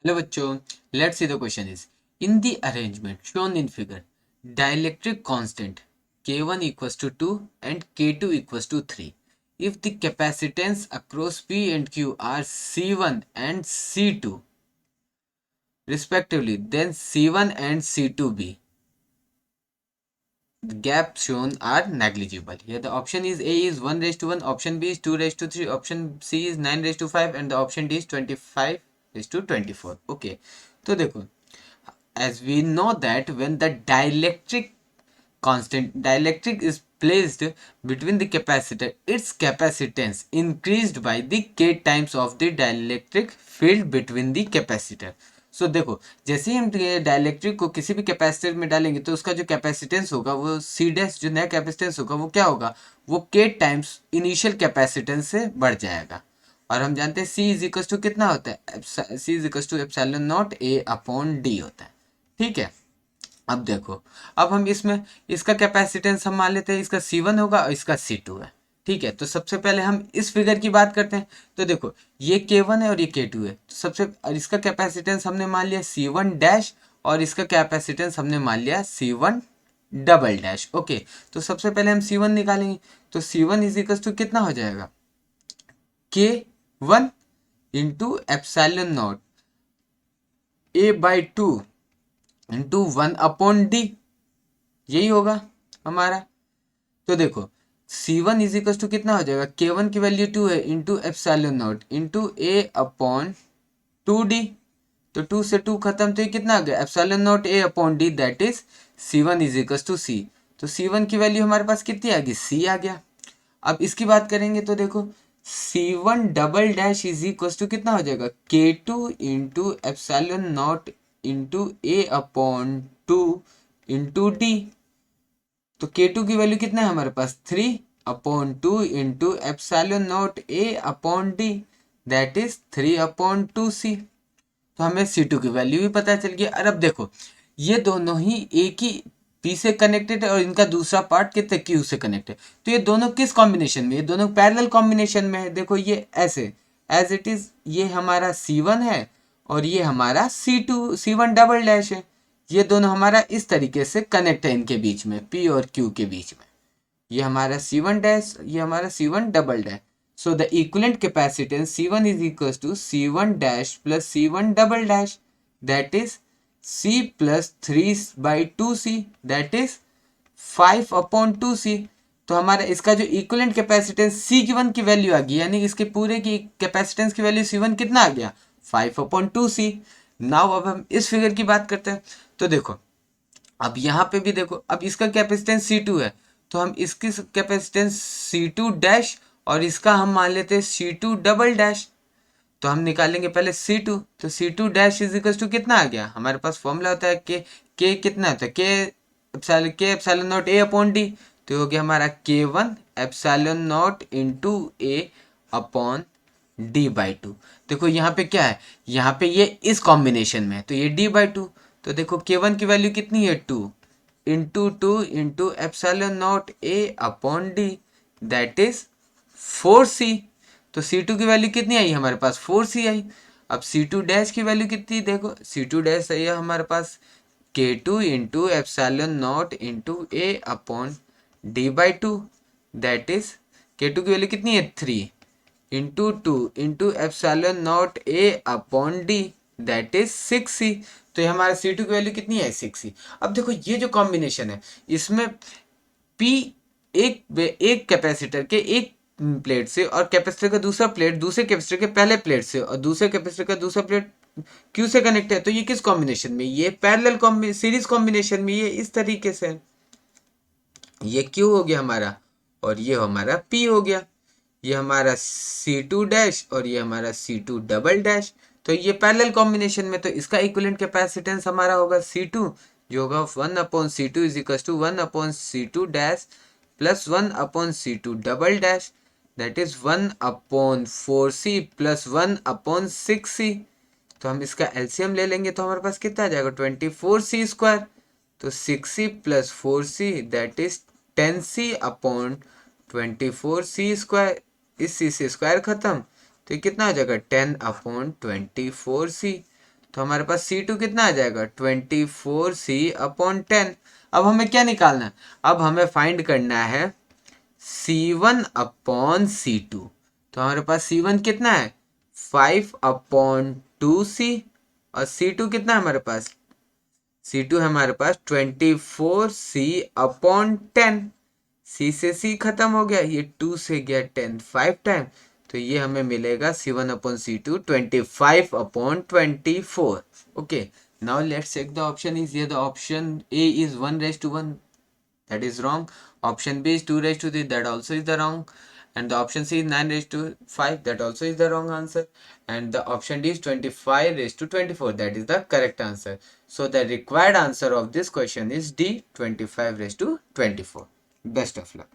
लो बच्चों, let's see the question is in the arrangement shown in figure dielectric constant K1 equals to 2 and K2 equals to 3. If the capacitance across P and Q are C1 and C2 respectively, then C1 and C2 be. The gaps shown are negligible. Here the option is A is 1 raised to 1, option B is 2 raised to 3, option C is 9 raised to 5 and the option D is 25 raised to 24. Okay. तो देखो, as we know that when the dielectric is placed between the capacitor, its capacitance increased by the k times of the dielectric field between the capacitor. सो देखो, जैसे ही हम dielectric को किसी भी capacitor में डालेंगे तो उसका जो कैपेसिटेंस होगा वो सी डैश, जो नया कैपेसिटेंस होगा वो क्या होगा, वो के टाइम्स इनिशियल कैपेसिटेंस से बढ़ जाएगा. और हम जानते हैं सी इज इक्वल टू कितना होता है, C is equal to epsilon not A upon D होता है. ठीक है. अब देखो, अब हम इसमें इसका कैपेसिटेंस हम मान लेते हैं इसका C1 होगा और इसका C2 है. ठीक है. तो सबसे पहले हम इस फिगर की बात करते हैं. तो देखो, ये K1 है और ये K2 है. तो सबसे और इसका कैपेसिटेंस हमने मान लिया C1 डैश और इसका कैपेसिटेंस हमने मान लिया C1 डबल डैश. ओके. तो सबसे पहले हम C1 निकालेंगे. तो C1 इज इक्वल टू कितना हो जाएगा, K1 into epsilon not A/2 into 1 upon D. यही होगा हमारा. तो देखो, C1 इज इक्वल टू कितना हो जाएगा, K1 की वैल्यू 2 है into epsilon naught into A upon 2D. तो 2 से 2 खत्म, तो ये कितना आ गया, epsilon not A upon D, that is C1 is equal to C. तो C1 की वैल्यू हमारे पास कितनी आ गई, C आ गया. अब इसकी बात करेंगे तो देखो, C1 double dash is equal to कितना हो जाएगा, K2 into epsilon naught into A upon 2 into D. तो K2 की वैल्यू कितना है हमारे पास, 3/2 into epsilon not A upon D, that is 3/2C. तो हमें C2 की वैल्यू भी पता चल गया. और अब देखो, ये दोनों ही एक ही P से कनेक्टेड है और इनका दूसरा पार्ट कितने Q से कनेक्टेड है. तो ये दोनों किस कॉम्बिनेशन में, ये दोनों पैरेलल कॉम्बिनेशन में है. देखो ये ऐसे एज इट इज, ये हमारा C1 है और ये हमारा C1 डबल डैश है. ये दोनों हमारा इस तरीके से कनेक्ट है इनके बीच में, P और Q के बीच में. ये हमारा C1 डैश, ये हमारा C1 double dash. So the equivalent capacitance C1 is equals to C1 dash plus C1 double dash, that is C plus 3/2C, that is 5/2C. तो हमारा इसका जो इक्विवेलेंट कैपेसिटेंस C1 की वैल्यू आ गई, यानी इसके पूरे की कैपेसिटेंस की वैल्यू C1 कितना आ गया, 5/2C. नाउ अब हम इस फिगर की बात करते हैं. तो देखो, अब यहाँ पे भी देखो, अब इसका कैपेसिटेंस C2 है तो हम इसकी कैपेसिटेंस C2 डैश और इसका हम मान लेते हैं C2 डबल डैश. तो हम निकालेंगे पहले C2. तो C2 dash is equal to कितना आ गया, हमारे पास फॉर्मूला होता है के कितना होता है, के epsilon not A upon D. तो हो गया हमारा K1 epsilon naught into A upon D/2. देखो यहाँ पे क्या है, यहाँ पे ये इस कॉम्बिनेशन में है तो ये D/2. तो देखो K1 की वैल्यू कितनी है, 2 into 2 into epsilon not A upon D, that is 4C. तो C2 की वैल्यू कितनी आई हमारे पास, 4C आई. अब C2 डैश की वैल्यू कितनी, देखो C2 डैश आई है हमारे पास K2 into epsilon naught into A upon D/2, that is K2 की वैल्यू कितनी है, 3 into 2 into epsilon not A upon D, that is 6C. तो ये हमारा C2 की वैल्यू कितनी है, 6C. अब देखो ये जो कॉम्बिनेशन है इसमें P एक कैपेसिटर के एक प्लेट से और कैपेसिटर का दूसरा प्लेट दूसरे कैपेसिटर के पहले प्लेट से और दूसरे कैपेसिटर का दूसरा प्लेट Q से कनेक्ट है. तो ये किस कॉम्बिनेशन में, ये पैरेलल सीरीज कॉम्बिनेशन में, ये इस तरीके से. ये Q हो गया हमारा और ये हमारा P हो गया. ये हमारा C2 डैश और ये हमारा C2 डबल डैश. तो ये पैरेलल कॉम्बिनेशन में, तो इसका इक्विवेलेंट कैपेसिटेंस हमारा होगा C2, जो होगा 1/C2 is equal to 1/C2 dash plus 1/C2 double dash, that is 1/4C plus 1/6C. तो हम इसका एलसीएम ले लेंगे तो हमारे पास कितना आ जाएगा, 24C स्क्वायर. तो 6C plus 4C that is 10C upon 24C square. इस C से स्क्वायर खत्म तो ये कितना हो जाएगा, 10/24C. तो हमारे पास C2 कितना आ जाएगा 24C/10। अब हमें क्या निकालना है, अब हमें फाइंड करना है C1/C2। तो हमारे पास C1 कितना है 5/2C और C2 कितना है हमारे पास, C2 है हमारे पास 24C/10। C से C खत्म हो गया, ये 2 से गया 10 5 टाइम, तो ये हमें मिलेगा C1/C2 25/24। Okay, now let's check the option is, ये the option A is 1:1, that is wrong. Option B is 2:3, that also is the wrong. And the option C is 9:5, that also is the wrong answer. And the option D is 25:24, that is the correct answer. So the required answer of this question is D, 25:24. Best of luck.